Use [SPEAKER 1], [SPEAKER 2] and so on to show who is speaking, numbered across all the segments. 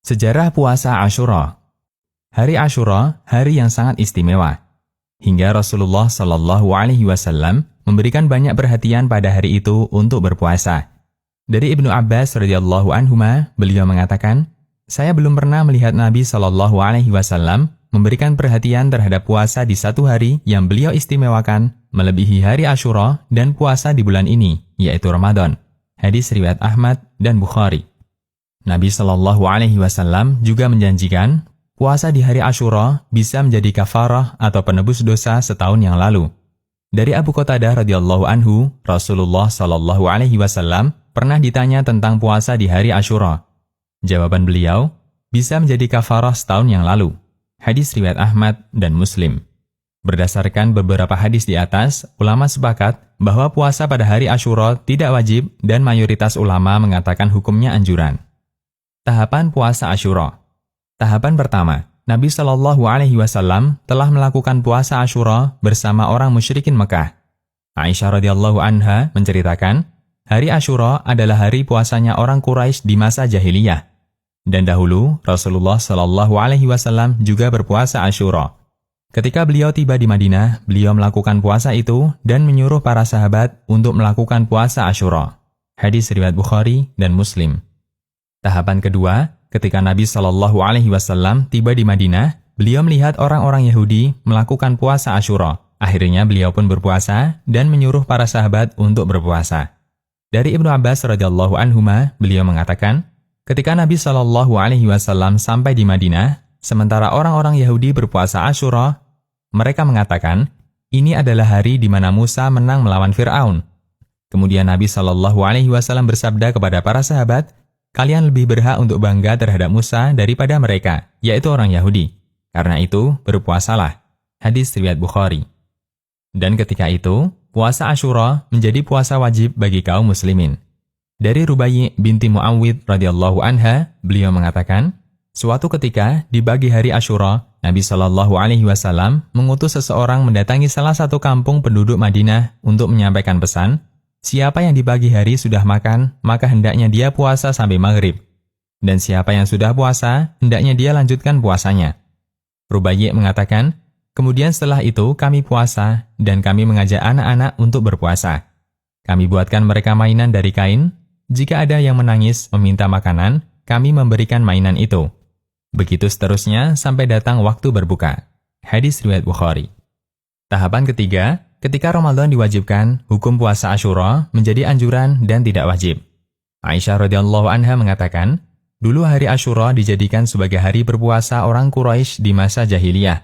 [SPEAKER 1] Sejarah puasa Asyura. Hari Asyura, hari yang sangat istimewa. Hingga Rasulullah Shallallahu Alaihi Wasallam memberikan banyak perhatian pada hari itu untuk berpuasa. Dari Ibnu Abbas radhiyallahu anhuma, beliau mengatakan, saya belum pernah melihat Nabi Shallallahu Alaihi Wasallam memberikan perhatian terhadap puasa di satu hari yang beliau istimewakan melebihi hari Asyura dan puasa di bulan ini, yaitu Ramadan. Hadis riwayat Ahmad dan Bukhari. Nabi Shallallahu Alaihi Wasallam juga menjanjikan puasa di hari Asyura bisa menjadi kafarah atau penebus dosa setahun yang lalu. Dari Abu Qatadah radhiyallahu anhu, Rasulullah Shallallahu Alaihi Wasallam pernah ditanya tentang puasa di hari Asyura. Jawaban beliau, bisa menjadi kafarah setahun yang lalu. Hadis riwayat Ahmad dan Muslim. Berdasarkan beberapa hadis di atas, ulama sepakat bahwa puasa pada hari Asyura tidak wajib dan mayoritas ulama mengatakan hukumnya anjuran. Tahapan puasa Asyura. Tahapan pertama, Nabi Shallallahu Alaihi Wasallam telah melakukan puasa Asyura bersama orang musyrikin Mekah. Aisyah radhiyallahu anha menceritakan, hari Asyura adalah hari puasanya orang Quraisy di masa jahiliyah. Dan dahulu Rasulullah Shallallahu Alaihi Wasallam juga berpuasa Asyura. Ketika beliau tiba di Madinah, beliau melakukan puasa itu dan menyuruh para sahabat untuk melakukan puasa Asyura. Hadis riwayat Bukhari dan Muslim. Tahapan kedua, ketika Nabi Shallallahu Alaihi Wasallam tiba di Madinah, beliau melihat orang-orang Yahudi melakukan puasa Asyura. Akhirnya beliau pun berpuasa dan menyuruh para sahabat untuk berpuasa. Dari Ibnu Abbas radhiyallahu anhuma, beliau mengatakan, ketika Nabi Shallallahu Alaihi Wasallam sampai di Madinah, sementara orang-orang Yahudi berpuasa Asyura, mereka mengatakan, ini adalah hari di mana Musa menang melawan Fir'aun. Kemudian Nabi Shallallahu Alaihi Wasallam bersabda kepada para sahabat, kalian lebih berhak untuk bangga terhadap Musa daripada mereka, yaitu orang Yahudi. Karena itu, berpuasalah. Hadis riwayat Bukhari. Dan ketika itu, puasa Asyura menjadi puasa wajib bagi kaum muslimin. Dari Rubayyi binti Muawwidh radhiyallahu anha, beliau mengatakan, suatu ketika di pagi hari Asyura, Nabi Shallallahu Alaihi Wasallam mengutus seseorang mendatangi salah satu kampung penduduk Madinah untuk menyampaikan pesan, siapa yang di pagi hari sudah makan, maka hendaknya dia puasa sampai maghrib. Dan siapa yang sudah puasa, hendaknya dia lanjutkan puasanya. Rubayyi mengatakan, kemudian setelah itu kami puasa, dan kami mengajak anak-anak untuk berpuasa. Kami buatkan mereka mainan dari kain. Jika ada yang menangis meminta makanan, kami memberikan mainan itu. Begitu seterusnya sampai datang waktu berbuka. Hadis riwayat Bukhari. Tahapan ketiga, ketika Ramadan diwajibkan, hukum puasa Asyura menjadi anjuran dan tidak wajib. Aisyah radhiyallahu anha mengatakan, dulu hari Asyura dijadikan sebagai hari berpuasa orang Quraisy di masa jahiliyah.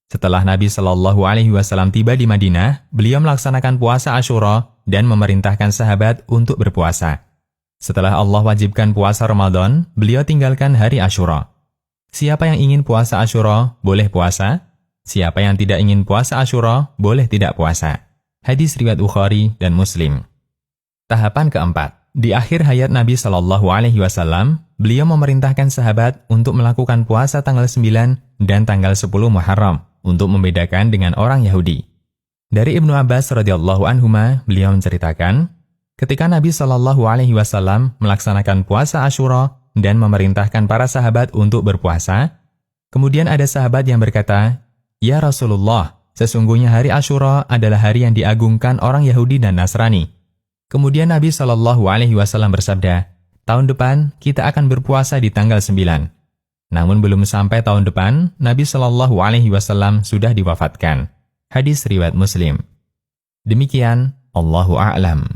[SPEAKER 1] Setelah Nabi Shallallahu Alaihi Wasallam tiba di Madinah, beliau melaksanakan puasa Asyura dan memerintahkan sahabat untuk berpuasa. Setelah Allah wajibkan puasa Ramadan, beliau tinggalkan hari Asyura. Siapa yang ingin puasa Asyura, boleh puasa. Siapa yang tidak ingin puasa Asyura, boleh tidak puasa. Hadis riwayat Bukhari dan Muslim. Tahapan keempat. Di akhir hayat Nabi Shallallahu Alaihi Wasallam, beliau memerintahkan sahabat untuk melakukan puasa tanggal 9 dan tanggal 10 Muharram untuk membedakan dengan orang Yahudi. Dari Ibnu Abbas radhiyallahu anhuma, beliau menceritakan, ketika Nabi Shallallahu Alaihi Wasallam melaksanakan puasa Asyura dan memerintahkan para sahabat untuk berpuasa, kemudian ada sahabat yang berkata, ya Rasulullah, sesungguhnya hari Asyura adalah hari yang diagungkan orang Yahudi dan Nasrani. Kemudian Nabi Shallallahu Alaihi Wasallam bersabda, tahun depan kita akan berpuasa di tanggal 9. Namun belum sampai tahun depan, Nabi Shallallahu Alaihi Wasallam sudah diwafatkan. Hadis riwayat Muslim. Demikian, Allahu a'lam.